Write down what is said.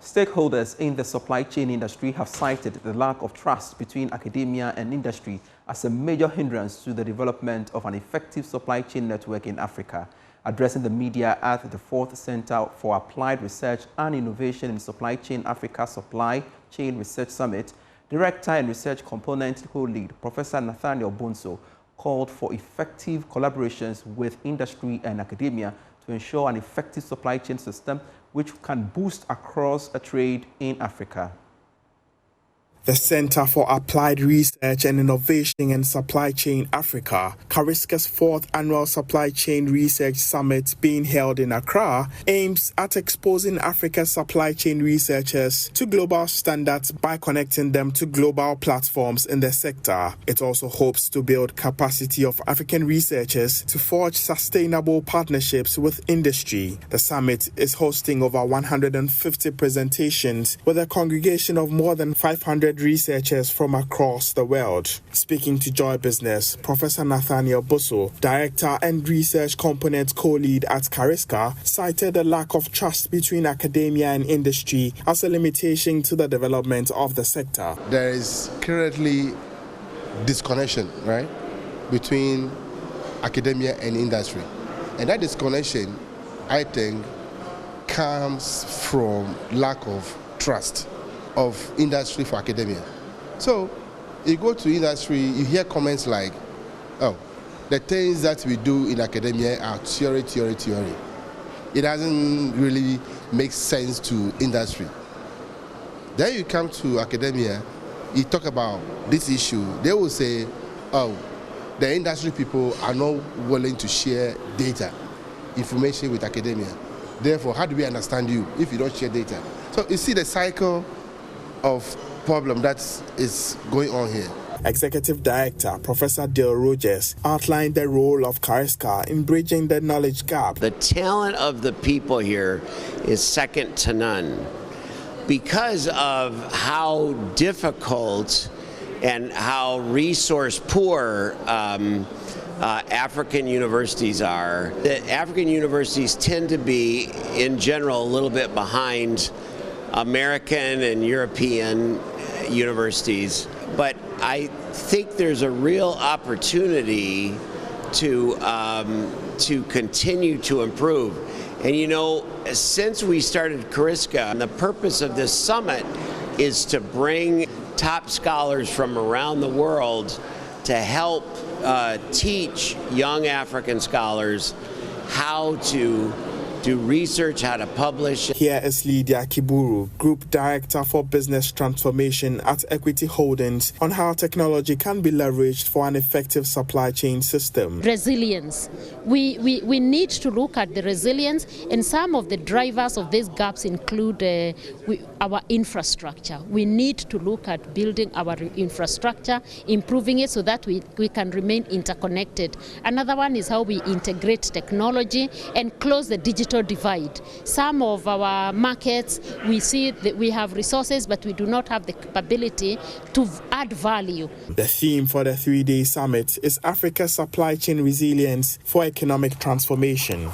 Stakeholders in the supply chain industry have cited the lack of trust between academia and industry as a major hindrance to the development of an effective supply chain network in Africa. Addressing the media at the 4th Center for Applied Research and Innovation in Supply Chain Africa Supply Chain Research Summit, Director and Research Component Co-Lead Professor Nathaniel Bonso called for effective collaborations with industry and academia to ensure an effective supply chain system which can boost across a trade in Africa. The Center for Applied Research and Innovation in Supply Chain Africa, CARISCA's 4th Annual Supply Chain Research Summit being held in Accra, aims at exposing Africa's supply chain researchers to global standards by connecting them to global platforms in the sector. It also hopes to build capacity of African researchers to forge sustainable partnerships with industry. The summit is hosting over 150 presentations with a congregation of more than 500 researchers from across the world. Speaking to Joy Business, Professor Nathaniel Bonso, Director and Research Component Co-Lead at CARISCA, cited the lack of trust between academia and industry as a limitation to the development of the sector. There is currently disconnection, right, between academia and industry. And that disconnection, I think, comes from lack of trust of industry for academia. So you go to industry, you hear comments like, oh, the things that we do in academia are theory. It doesn't really make sense to industry. Then you come to academia, you talk about this issue, they will say, oh, the industry people are not willing to share data, information with academia. Therefore, how do we understand you if you don't share data? So you see the cycle of problem that is going on here. Executive Director Professor Dale Rogers outlined the role of CARISCA in bridging the knowledge gap. The talent of the people here is second to none because of how difficult and how resource poor African universities are. The African universities tend to be, in general, a little bit behind American and European universities, but I think there's a real opportunity to continue to improve. And you know, since we started CARISCA, the purpose of this summit is to bring top scholars from around the world to help teach young African scholars how to do research, how to publish. Here is Lydia Kiburu, Group Director for Business Transformation at Equity Holdings, on how technology can be leveraged for an effective supply chain system. Resilience. We need to look at the resilience, and some of the drivers of these gaps include our infrastructure. We need to look at building our infrastructure, improving it so that we can remain interconnected. Another one is how we integrate technology and close the digital divide. Some of our markets, we see that we have resources, but we do not have the capability to add value. The theme for the 3-day summit is Africa's supply chain resilience for economic transformation.